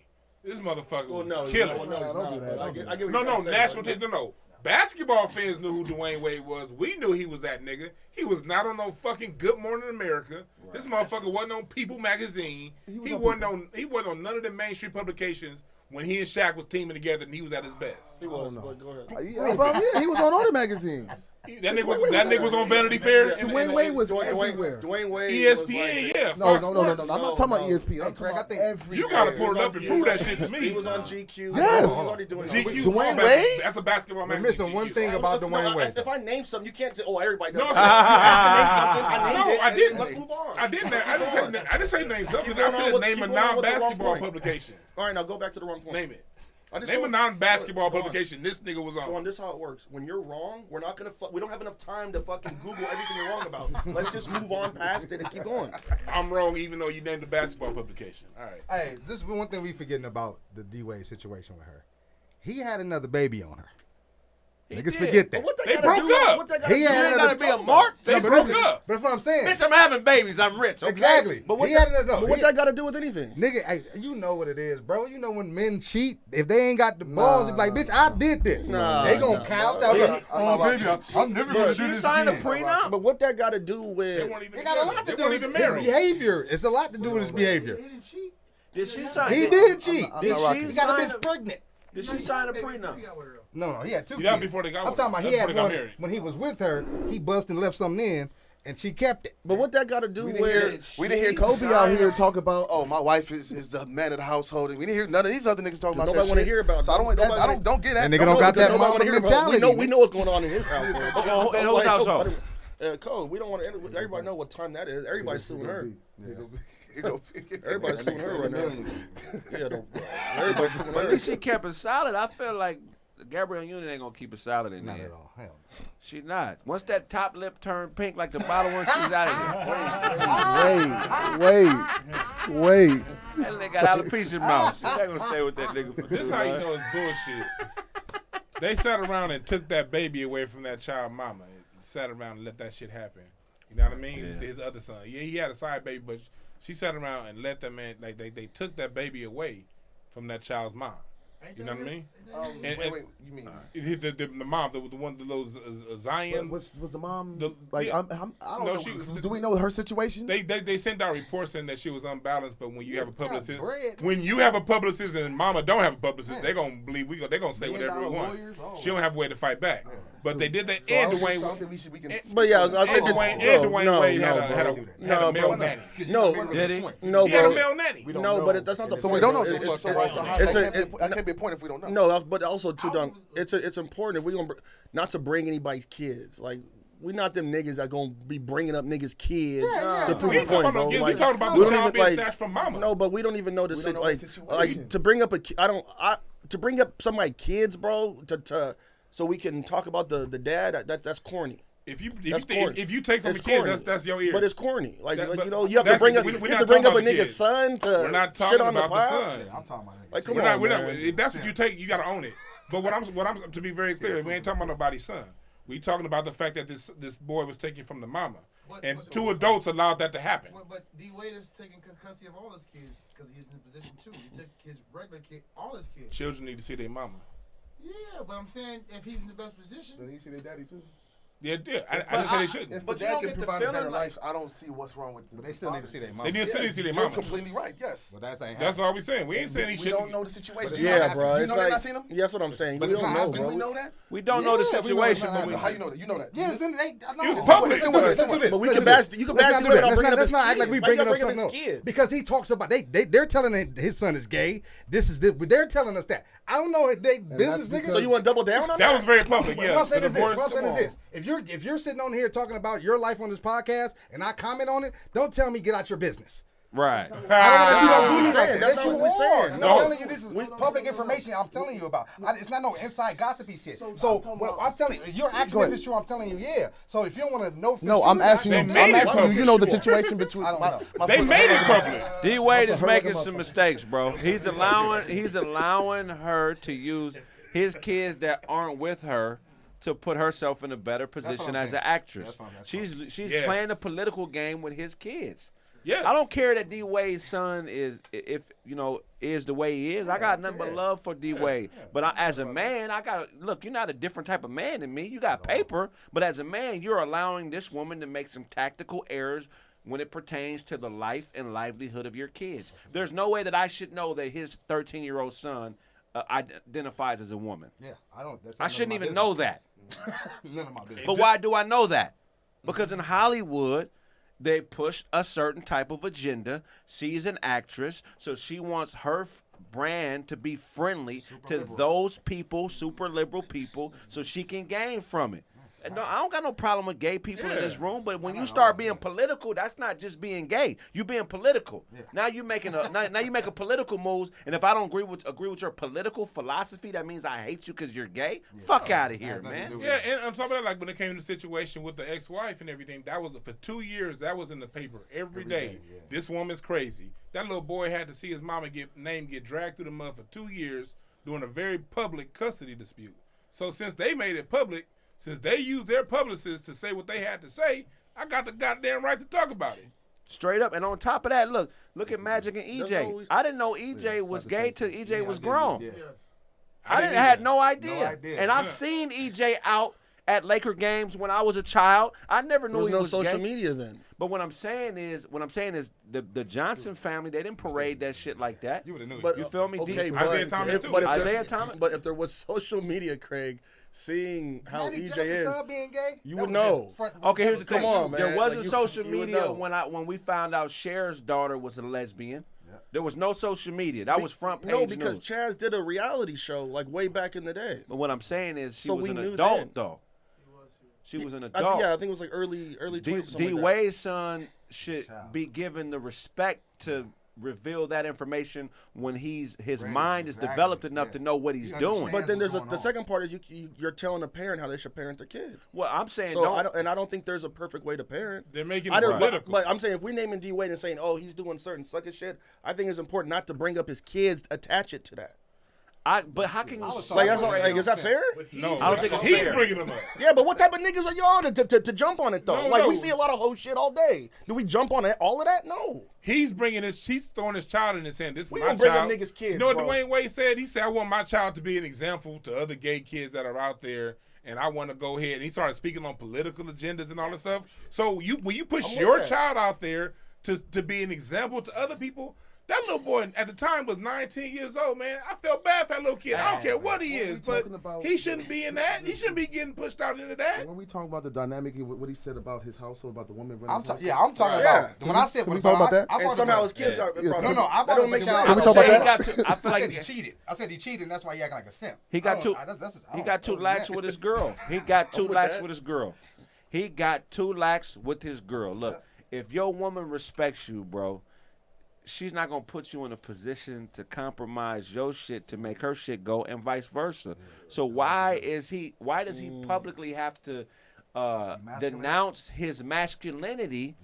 This motherfucker was killing. No, don't do that. Don't do that. No, national attention. No. Basketball fans knew who Dwayne Wade was. We knew he was that nigga. He was not on no fucking Good Morning America. Right. This motherfucker wasn't on People magazine. He wasn't on none of the mainstream publications when he and Shaq was teaming together and he was at his best. He was. no. But go ahead. Yeah, he was on all the magazines. That nigga was on Vanity Fair. Dwayne Wade was everywhere. Dwayne Wade. ESPN, yeah. No. Fox I'm Sports. not talking about ESPN. I'm talking about everywhere. You gotta pull it up and prove that shit to me. He was on GQ. Yes. GQ. Dwayne Wade? That's a basketball We're magazine. missing one thing about Dwayne Wade. If I name something, you can't say, "Oh, everybody knows." No, You have to name something. I named No, it. I and didn't. Let's move on. I didn't say name something. Keep I going on said with- name keep a going on with the wrong non-basketball point. publication. All right, now go back to the wrong point. Name it. I just Name a don't- non-basketball Go on. publication this nigga was Go on, on. this is how it works. When you're wrong, we're not gonna. We don't have enough time to fucking Google everything you're wrong about. Let's just move on past it and keep going. I'm wrong even though you named the basketball publication. All right. Hey, this is one thing we forgetting about the D-Wade situation with her. He had another baby on her. Niggas did. forget But that. what that They gotta broke do? up. What that gotta He do? had You another- gotta Gotta be a mark. They No, but broke listen, up. That's what I'm saying. Bitch, I'm having babies. I'm rich. Okay? Exactly. But what He that, had another. but what that got to do with anything? Nigga, hey, you know what it is, bro. You know when men cheat, if they ain't got the balls, it's like, bitch, I did this. They gonna count out. Oh, baby, I'm never gonna do You this signed a again. prenup. But what that got to do They with? weren't even It got a lot to They do weren't with even his married. behavior. It's a lot to do with his behavior. Did she sign? He did cheat. I'm not rocking. He got a bitch pregnant. Did she sign a prenup? No, he had two Yeah, kids. before they got I'm talking about he before had they got one married. when he was with her. He busted and left something in, and she kept it. But what that got to do We with? didn't hear Kobe out here talk about, oh, my wife is the man of the household. And we didn't hear none of these other niggas talking about Nobody that wanna shit. hear about it. So I don't want that. Nobody- I don't get that. That nigga don't got that Nobody mama wanna hear about it. mentality. We know what's going on in his household. In whose household? Code. We don't want to. Everybody know what time that is. Everybody's suing her. Everybody's suing her right now. Yeah, everybody's suing But at her. least she kept it solid. I feel like Gabrielle Union ain't gonna keep it solid in Not there. at all. Hell no. She not. Once that top lip turned pink like the bottom one, she's out of here. Wait. That nigga got alopecia mouth. She's not gonna stay with that nigga for This too how you long. know it's bullshit. They sat around and took that baby away from that child mama. And sat around and let that shit happen. You know what I mean? Yeah. His other son. Yeah, he had a side baby, but she sat around and let that man, like they took that baby away from that child's mom. You know what I mean? Wait, you mean? The mom, the one, the little Zion. Was the mom The- like? yeah. I don't No, know. she- Do we know her situation? They sent out reports saying that she was unbalanced, but when you have a got publicist, bread. when you have a publicist and mama don't have a publicist, they gonna believe they gonna say whatever they $1 want. lawyers, all She don't have a way to fight back. But they did that. So I And don't think- Dwayne, so I don't think we can. But yeah, I think and it's Dwayne Wade had a No, male bro. nanny. No, Did he? no, He had a bro. male nanny. No, but that's not the So point. we don't know. bro. So, It's- so how, it's that a- can't be a point if we don't know. No, but also too, Dunk. It's important if we gonna not to bring anybody's kids. Like we not them niggas that gonna be bringing up niggas' kids to prove We a ain't talking point, about bro. no kids. Like, We talking about we the don't child even being like snatched from mama. no, but we don't even know the We don't know like the situation. like to bring up a to bring up somebody's kids, bro. To so we can talk about the dad. That's corny. If you That's corny. if you take from It's the kids, corny. that's your ears. But it's corny. Like, That- but you know, you have to that's- bring up we're you not have to bring up a talking about the nigga's kids. son to We're not talking shit on the about the pod. son. I'm talking about Like, come We're on, not, we're not, man. if that's what you take, you gotta own it. But what I'm to be very clear, we ain't talking about nobody's son. We talking about the fact that this boy was taken from the mama, and two adults allowed that to happen. But D Wade is taking custody of all his kids because he's in a position too. He took his regular kid, all his kids. Children need to see their mama. Yeah, but I'm saying if he's in the best position, Then you see their daddy too. Yeah, yeah. I just said they shouldn't. If the But you dad don't can get the provide a better feeling like- life, I don't see what's wrong with the. But they still need to see their mom. They need to see their You're mama. completely right. Yes. But that ain't That's all we saying. We ain't saying he We shouldn't. don't know the situation. Yeah, bro. Do you It's know they like not seen him? yeah, that's what I'm saying. But We it's don't not know, happening. Do bro. we know that? We don't know the Yeah, we know it's situation, not but we How you know that? You know that. Yes, and they. I know. It was public. Listen with it, listen with it. But we Listen, can bash. You can let's bash not the do way that. I'm bringing up Let's his not act like we kids. bringing Why up y'all something else. his kids? Because he talks about they're telling his son is gay. They're telling us that. I don't know if they business that's niggas. So you want to double down on that? That was very public. What Yeah. I'm saying The is this. divorce- What I'm saying is this. If you're sitting on here talking about your life on this podcast and I comment on it, don't tell me get out your business. right. I don't want to do what no we bully like saying. that. That's That's not you what we are. saying. And No. I'm telling you, this is public information I'm telling you about. It's not no inside gossipy shit. So what I'm telling you, you're asking if it's true. I'm telling you, yeah. So if you don't want to know, if No, it's I'm true, asking you. They I'm made it asking you. public. You know the situation between. I don't know. They made it public. D Wade is her like a making some motherfucker. mistakes, bro. He's allowing her to use his kids that aren't with her to put herself in a better position I'm as an saying. actress. That's what I'm She's Yes. playing a political game with his kids. Yes. I don't care that D Wade's son is the way he is. I got nothing but love for D Wade. But as a man, you're not a different type of man than me. You got paper, but as a man, you're allowing this woman to make some tactical errors when it pertains to the life and livelihood of your kids. There's no way that I should know that his 13-year-old son identifies as a woman. Yeah, I don't. That's I none of shouldn't my even business. know that. None of my business. But why do I know that? Because in Hollywood, they push a certain type of agenda. She's an actress, so she wants her brand to be friendly to those people, super liberal people, so she can gain from it. And no, I don't got no problem with gay people in this room, but when you start being political, that's not just being gay. You being political. Now you making now you making political moves, and if I don't agree with your political philosophy, that means I hate you because you're gay. Fuck out of here, man. Yeah, and on top of that, like when it came to the situation with the ex-wife and everything, that was for 2 years. That was in the paper every day. This woman's crazy. That little boy had to see his mama get dragged through the mud for 2 years during a very public custody dispute. So since they made it public, since they used their publicists to say what they had to say, I got the goddamn right to talk about it. Straight up. And on top of that, look at Magic and EJ. I didn't know EJ was gay till EJ was grown. Yeah. I had no idea. And I've seen EJ out at Laker games when I was a child. I never knew There was he no was social gay. media then. But what I'm saying is the Johnson family, they didn't parade that shit like that. You would have knew. But You feel me? Okay, Decent. Isaiah Thomas too. Isaiah Thomas. But if there was social media, Craig, seeing how Magic EJ Jackson's is, son being gay, you that would would've know. been front- Okay, here's the thing. Come on, man. There wasn't Like, you social would media know. when we found out Cher's daughter was a lesbian. There was no social media. That was front page No, because news. Chaz did a reality show like way back in the day. But what I'm saying is she So was we an knew adult then. though. She was an I adult. think it was like early 20s. D Wade's son should be given the respect to reveal that information when his mind is developed enough to know what he's doing. But then there's the second part is you're telling a parent how they should parent their kid. Well, I'm saying So I don't think there's a perfect way to parent. They're making I it don't, political. but I'm saying if we're naming D Wade and saying, oh, he's doing certain sucker shit, I think it's important not to bring up his kids, attach it to that. But how can you? Like, is that fair? No, I don't think it's he's fair. bringing them up. Yeah, but what type of niggas are y'all to jump on it though? No, we no. see a lot of whole shit all day. Do we jump on all of that? No. He's throwing his child in and saying, "This is We my don't bring up child." niggas' kids, You know what bro. Dwayne Wade said? He said, "I want my child to be an example to other gay kids that are out there." And I want to go ahead. And he started speaking on political agendas and all this stuff. So when you push your child out there to be an example to other people, that little boy at the time was 19 years old, man. I felt bad for that little kid. I don't care what he is, but he shouldn't be in that. He shouldn't be getting pushed out into that. When we talking about the dynamic, what he said about his household, about the woman running his household. I'm talking about when I said Can we talk about that? And somehow his kids got No, I that don't make sense. Can we talk about that? I feel I said like he cheated. I said he cheated, and that's why he acting like a simp. he got too. He got too lax with his girl. He got too lax with his girl. He got too lax with his girl. Look, if your woman respects you, bro, she's not gonna put you in a position to compromise your shit to make her shit go, and vice versa. So why does he publicly have to denounce his masculinity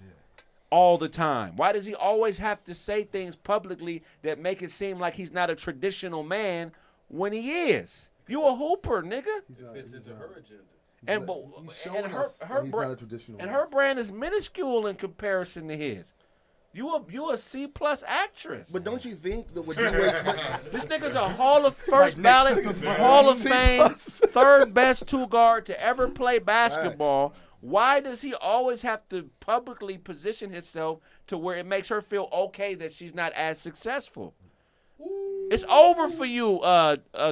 all the time? Why does he always have to say things publicly that make it seem like he's not a traditional man when he is? You a hooper, nigga. This is her agenda. He's showing us that he's not a traditional and man. her brand is minuscule in comparison to his. You a C+ actress. But don't you think that with This nigga's a Hall of First ballot, Hall of Fame, third best two guard to ever play basketball. Why does he always have to publicly position himself to where it makes her feel okay that she's not as successful? It's over for you,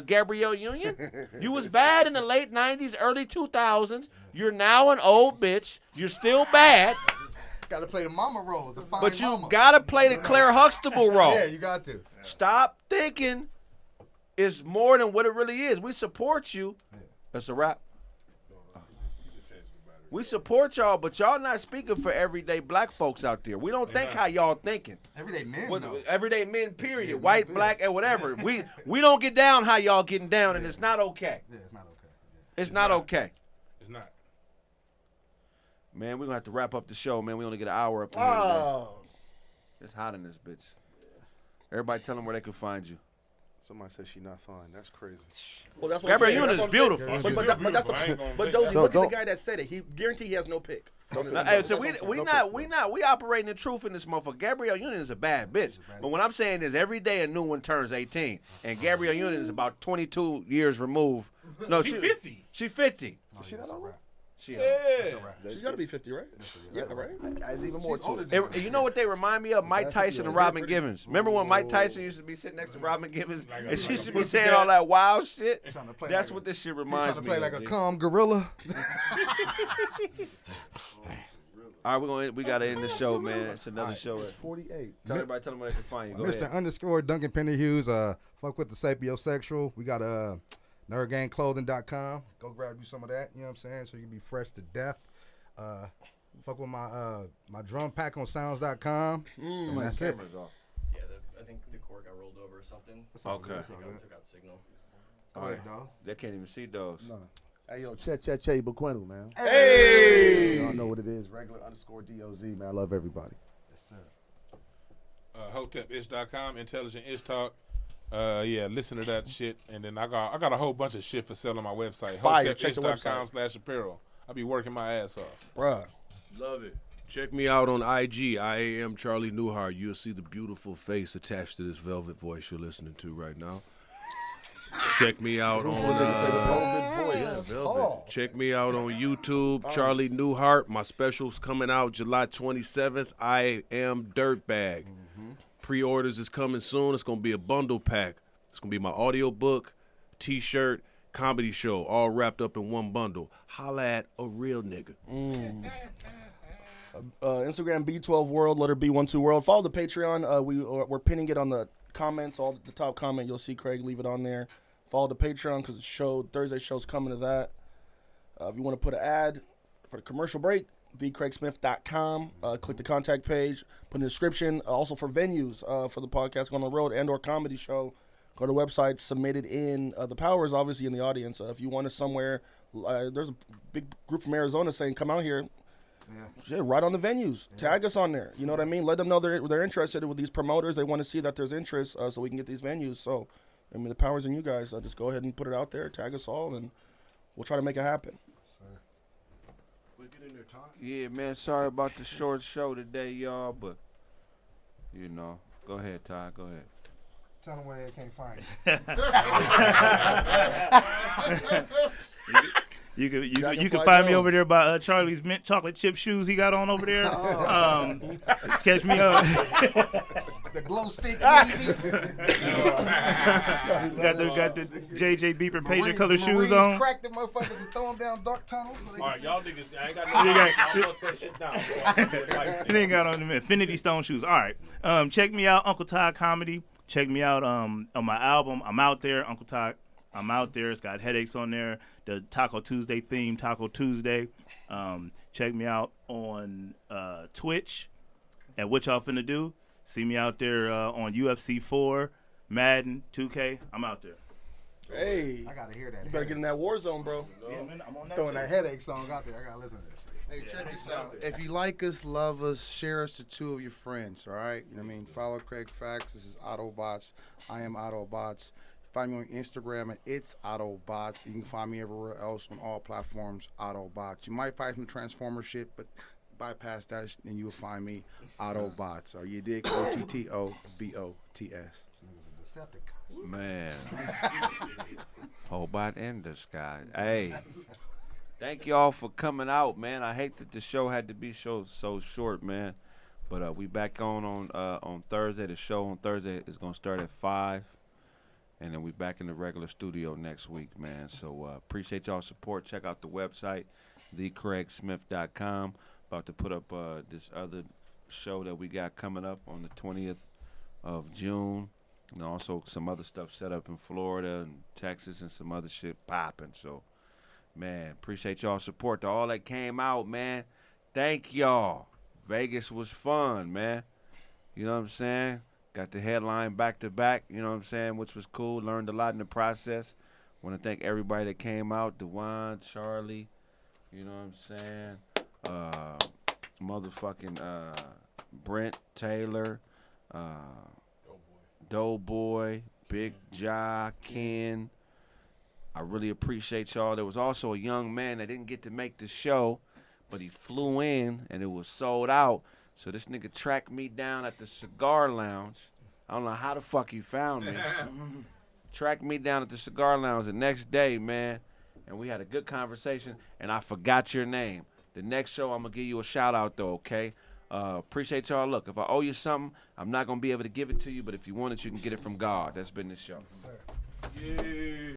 Gabrielle Union. You was bad in the late 90s, early 2000s. You're now an old bitch. You're still bad. Got to play the mama role. The fine But you mama. gotta play the Claire Huxtable role. Yeah, you got to. Stop thinking it's more than what it really is. We support you. That's a wrap. We support y'all, but y'all not speaking for everyday black folks out there. We don't think how y'all thinking. Everyday men, though. Everyday men, period. White, black, and whatever. We don't get down how y'all getting down, and it's not okay. Yeah, it's not okay. It's not okay. It's not. Man, we're gonna have to wrap up the show, man. We only get an hour up in here today. Oh, It's hot in this bitch. Everybody tell them where they can find you. Somebody said she not fine. That's crazy. well, that's what Gabrielle I'm Union saying. is That's what I'm saying. beautiful. But that's I ain't gonna but take Dozy, that. look at Don't- the guy that said it. He guarantee he has no pick. Hey, so we operating the truth in this motherfucker. Gabrielle Union is a bad bitch. But what I'm saying is every day a new one turns 18. And Gabrielle Union is about 22 years removed. No, She 50. She 50. She not on? She She's got to be 50, right? Yeah, right. There's even more to it. You know what they remind me of? Mike Tyson and Robin Givens. Remember when Mike Tyson used to be sitting next to Robin Givens and she used to be saying all that wild shit? That's what this shit reminds Trying me to play of. like a G. calm gorilla. All right, we gotta end the show, man. It's another show. It's 48. Tell everybody, tell them where they can find you. Go Mr. ahead. _ Duncan Penny Hughes. Fuck with the sapiosexual. We got nerdgangclothing.com. Go grab you some of that. You know what I'm saying? So you can be fresh to death. Fuck with my drum pack on sounds.com. And that's it. Cameras off. Yeah, I think the cord got rolled over or something. Okay. Took out signal. Go ahead, dog. They can't even see those. No. Hey, yo, Che Buquenu, man. Hey! Y'all know what it is. Regular _DOZ, man. I love everybody. Yes, sir. HotepIsh.com, Intelligent Ish Talk. Yeah, listen to that shit. And then I got a whole bunch of shit for sale on my website. Fire. Check the website. HotepIsh.com/apparel. I'll be working my ass off. Bruh. Love it. Check me out on IG. I am Charlie Newhart. You'll see the beautiful face attached to this velvet voice you're listening to right now. Check me out on velvet. Check me out on YouTube, Charlie Newhart. My special's coming out July 27th. I am Dirtbag. Pre-orders is coming soon. It's gonna be a bundle pack. It's gonna be my audio book, T-shirt, comedy show, all wrapped up in one bundle. Holla at a real nigga. Instagram B12 World, letter B12 World. Follow the Patreon. We're pinning it on the comments, all the top comment. You'll see Kraig leave it on there. Follow the Patreon because Thursday show's coming to that. If you want to put an ad, for the commercial break, thekraigsmith.com. Click the contact page, put in the description. Also for venues for the podcast, go on the road and or comedy show, go to the website, submit it in. The power is obviously in the audience. If you want us somewhere, there's a big group from Arizona saying, come out here. Shit, right on the venues. Tag us on there. You know what I mean? Let them know they're interested with these promoters. They want to see that there's interest so we can get these venues. So, I mean, the power's in you guys. Just go ahead and put it out there. Tag us all, and we'll try to make it happen. Yeah, man, sorry about the short show today, y'all, but, you know, go ahead, Ty, go ahead. Tell them where they can't find you. You can find me over there by Charlie's mint chocolate chip shoes he got on over there. Catch me up. The glow stick Yeezys. got the JJ Beeper pager color shoes Marines on. crack them motherfuckers and throw them down dark tunnels. So All right, y'all niggas, I ain't got You no that shit down. It ain't got on the Infinity Stone shoes. All right. Check me out, Uncle Todd Comedy. Check me out on my album. I'm out there, Uncle Todd. I'm out there. It's got headaches on there. The Taco Tuesday theme, Taco Tuesday. Check me out on Twitch. And what y'all finna do? See me out there on UFC 4, Madden, 2K. I'm out there. Hey, I gotta hear that. you better get in that war zone, bro. Yeah, man, I'm on that Throwing too. that headache song out there. I gotta listen to that shit. Hey, check this out. If you like us, love us, share us to 2 of your friends, all right? You know what I mean? Follow Kraig Facts. This is Autobots. I am Autobots. Find me on Instagram at It's Autobots. You can find me everywhere else on all platforms, Autobots. You might find some Transformer shit, but bypass that and you will find me, Autobots. Or you dig? OTTOBOTS. Man. Hobot in the sky. Hey. Thank y'all for coming out, man. I hate that the show had to be so short, man. But we back on Thursday. The show on Thursday is gonna start at 5. And then we back in the regular studio next week, man. So appreciate y'all's support. Check out the website, thekraigsmith.com. About to put up this other show that we got coming up on the 20th of June. And also some other stuff set up in Florida and Texas and some other shit popping. So, man, appreciate y'all's support to all that came out, man. Thank y'all. Vegas was fun, man. You know what I'm saying? Got the headline back to back, you know what I'm saying, which was cool. Learned a lot in the process. Want to thank everybody that came out. Dewan, Charlie, you know what I'm saying? Motherfucking Brent Taylor, Doughboy, Big Ja, Ken. I really appreciate y'all. There was also a young man that didn't get to make the show, but he flew in and it was sold out. So this nigga tracked me down at the cigar lounge. I don't know how the fuck he found me. Tracked me down at the cigar lounge the next day, man. And we had a good conversation, and I forgot your name. The next show, I'm going to give you a shout-out, though, okay? Appreciate y'all. Look, if I owe you something, I'm not going to be able to give it to you, but if you want it, you can get it from God. That's been the show. Yeah.